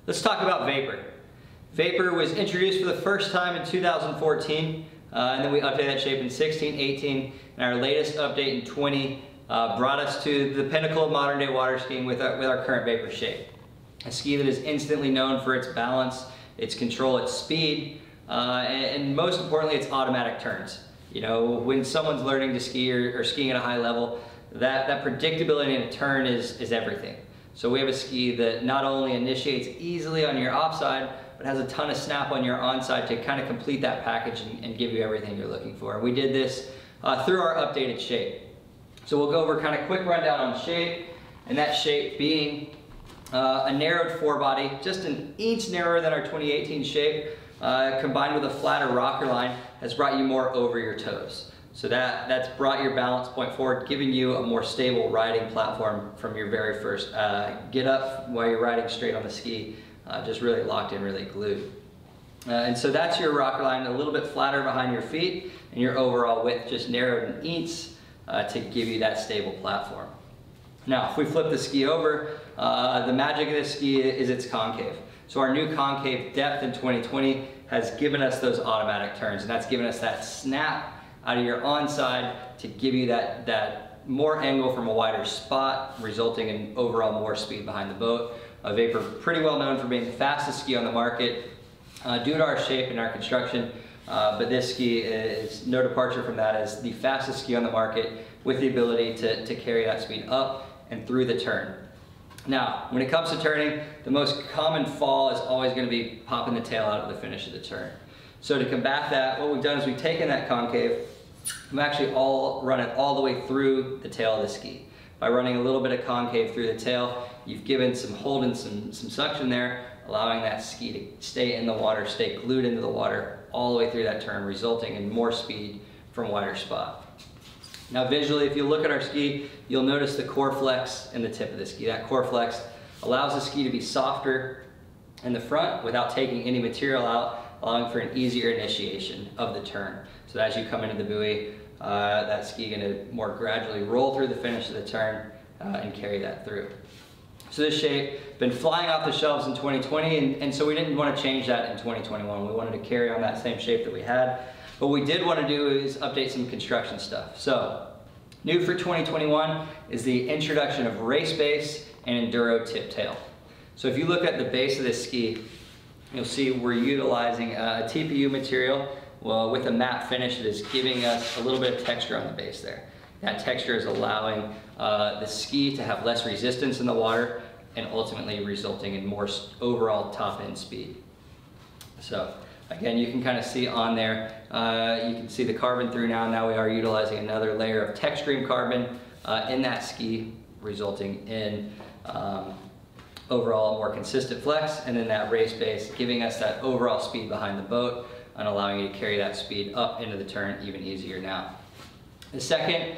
Let's talk about Vapor. Vapor was introduced for the first time in 2014, and then we updated that shape in 16, 18, and our latest update in 20 brought us to the pinnacle of modern day water skiing with our current Vapor shape. A ski that is instantly known for its balance, its control, its speed, and most importantly, its automatic turns. You know, when someone's learning to ski or skiing at a high level, that predictability in a turn is everything. So we have a ski that not only initiates easily on your offside, but has a ton of snap on your onside to kind of complete that package and give you everything you're looking for. We did this through our updated shape. So we'll go over kind of quick rundown on shape, and that shape being a narrowed forebody, just an inch narrower than our 2018 shape, combined with a flatter rocker line, has brought you more over your toes. So that's brought your balance point forward, giving you a more stable riding platform from your very first get up while you're riding straight on the ski, just really locked in, really glued. And so that's your rocker line, a little bit flatter behind your feet, and your overall width just narrowed an inch to give you that stable platform. Now, if we flip the ski over, the magic of this ski is its concave. So our new concave depth in 2020 has given us those automatic turns, and that's given us that snap out of your onside to give you that more angle from a wider spot, resulting in overall more speed behind the boat. Vapor, pretty well known for being the fastest ski on the market due to our shape and our construction, but this ski is no departure from that as the fastest ski on the market with the ability to carry that speed up and through the turn. Now, when it comes to turning, the most common fall is always going to be popping the tail out at the finish of the turn. So to combat that, what we've done is we've taken that concave, we've actually run it all the way through the tail of the ski. By running a little bit of concave through the tail, you've given some hold and some suction there, allowing that ski to stay in the water, stay glued into the water all the way through that turn, resulting in more speed from a wider spot. Now visually, if you look at our ski, you'll notice the core flex in the tip of the ski. That core flex allows the ski to be softer in the front without taking any material out, allowing for an easier initiation of the turn. So as you come into the buoy, that ski is going to more gradually roll through the finish of the turn and carry that through. So this shape been flying off the shelves in 2020, and so we didn't want to change that in 2021. We wanted to carry on that same shape that we had. What we did want to do is update some construction stuff. So new for 2021 is the introduction of race base and Enduro Tip Tail. So if you look at the base of this ski, you'll see we're utilizing a TPU material with a matte finish that is giving us a little bit of texture on the base there. That texture is allowing the ski to have less resistance in the water and ultimately resulting in more overall top end speed. So again, you can kind of see on there, you can see the carbon through now. Now we are utilizing another layer of TechStream carbon in that ski, resulting in overall more consistent flex, and then that race base giving us that overall speed behind the boat and allowing you to carry that speed up into the turn even easier now. The second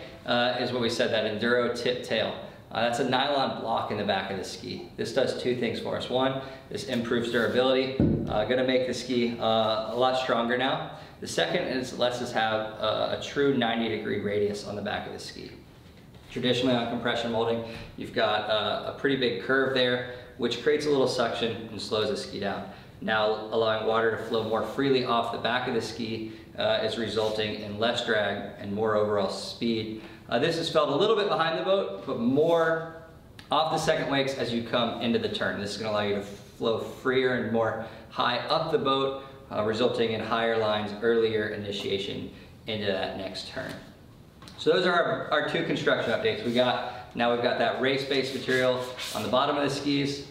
is what we said, that Enduro Tip Tail. That's a nylon block in the back of the ski. This does two things for us. One, this improves durability, gonna make the ski a lot stronger now. The second is it lets us have a true 90-degree radius on the back of the ski. Traditionally on compression molding, you've got a pretty big curve there, which creates a little suction and slows the ski down. Now allowing water to flow more freely off the back of the ski is resulting in less drag and more overall speed. This is felt a little bit behind the boat, but more off the second wakes as you come into the turn. This is going to allow you to flow freer and more high up the boat, resulting in higher lines, earlier initiation into that next turn. So those are our two construction updates. Now we've got that race-based material on the bottom of the skis.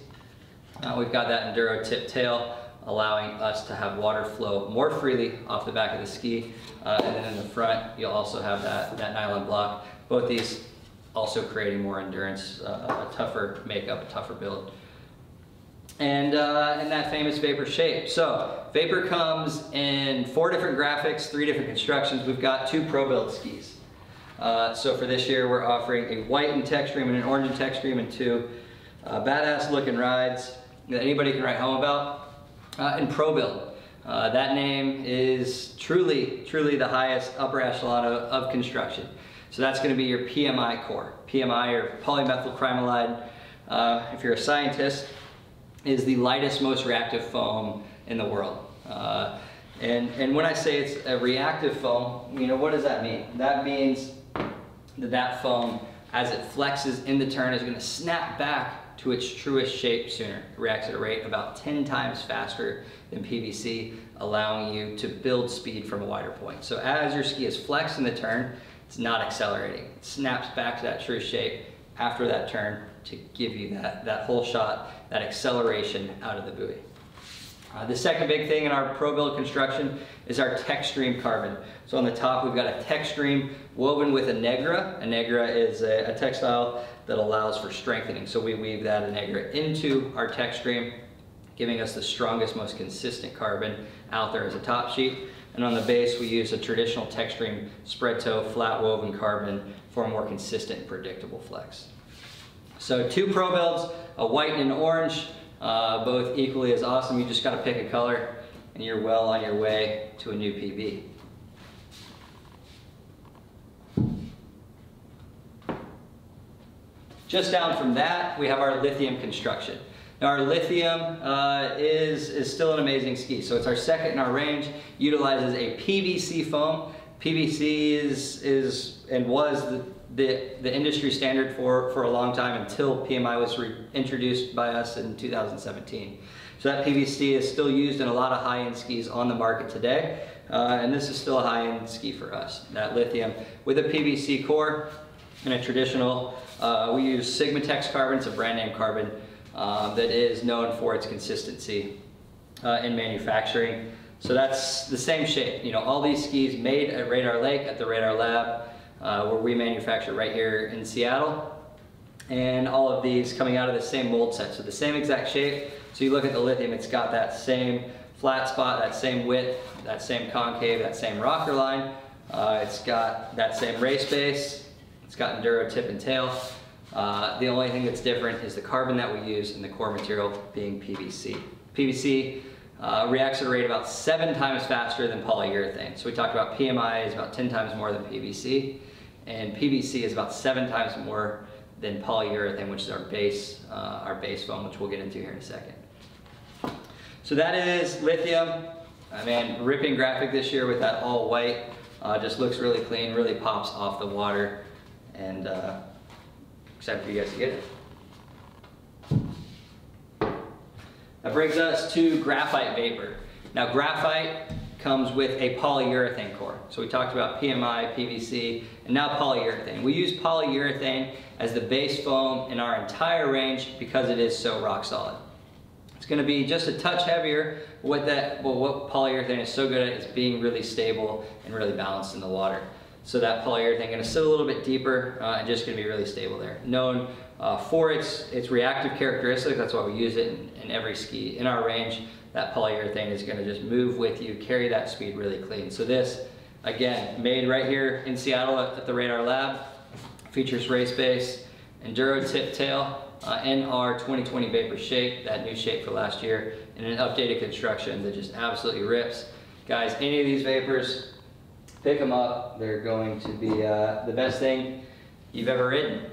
We've got that Enduro Tip Tail, allowing us to have water flow more freely off the back of the ski. And then in the front, you'll also have that nylon block. Both these also creating more endurance, a tougher makeup, a tougher build. And that famous Vapor shape. So Vapor comes in 4 different graphics, 3 different constructions. We've got 2 Pro Build skis. So for this year, we're offering a white in TechStream and an orange in TechStream, and 2 badass looking rides that anybody can write home about. In Pro Build, that name is truly the highest upper echelon of construction. So that's going to be your PMI core. PMI, or polymethyl crimalide. If you're a scientist, is the lightest, most reactive foam in the world. And when I say it's a reactive foam, you know, what does that mean? That means that foam, as it flexes in the turn, is going to snap back to its truest shape sooner. It reacts at a rate about 10 times faster than PVC, allowing you to build speed from a wider point. So as your ski is flexed in the turn, it's not accelerating. It snaps back to that true shape after that turn to give you that whole shot, that acceleration out of the buoy. The second big thing in our Pro Build construction is our TechStream carbon. So on the top we've got a TechStream woven with a Negra. A Negra is a textile that allows for strengthening. So we weave that Negra into our TechStream, giving us the strongest, most consistent carbon out there as a top sheet. And on the base we use a traditional TechStream spread toe flat woven carbon for a more consistent and predictable flex. So 2 Pro Builds, a white and an orange. Both equally as awesome. You just got to pick a color and you're well on your way to a new PB. Just down from that, we have our Lithium Construction. Now our Lithium is still an amazing ski. So it's our second in our range, utilizes a PVC foam. PVC is and was the industry standard for a long time until PMI was introduced by us in 2017. So that PVC is still used in a lot of high-end skis on the market today, and this is still a high-end ski for us. That Lithium with a PVC core and a traditional, we use Sigmatex Carbon. It's a brand name carbon that is known for its consistency in manufacturing. So that's the same shape. You know, all these skis made at Radar Lake at the Radar Lab, where we manufacture right here in Seattle, and all of these coming out of the same mold set, so the same exact shape. So you look at the Lithium, it's got that same flat spot, that same width, that same concave, that same rocker line. It's got that same race base. It's got Enduro Tip and Tail. The only thing that's different is the carbon that we use and the core material being PVC. PVC reacts at a rate about 7 times faster than polyurethane. So we talked about PMI is about 10 times more than PVC, and PVC is about 7 times more than polyurethane, which is our base foam, which we'll get into here in a second. So that is Lithium. Man, ripping graphic this year with that all white. Just looks really clean, really pops off the water, and excited for you guys to get it. That brings us to Graphite Vapor. Now graphite comes with a polyurethane core. So we talked about PMI, PVC, and now polyurethane. We use polyurethane as the base foam in our entire range because it is so rock solid. It's going to be just a touch heavier. What polyurethane is so good at is being really stable and really balanced in the water. So that polyurethane is going to sit a little bit deeper and just going to be really stable there. Known for its reactive characteristics, that's why we use it in every ski. In our range, that polyurethane is going to just move with you, carry that speed really clean. So this, again, made right here in Seattle at the Radar Lab, features race base, Enduro Tip Tail, in our 2020 Vapor shape, that new shape for last year, and an updated construction that just absolutely rips. Guys, any of these Vapors, pick them up. They're going to be the best thing you've ever ridden.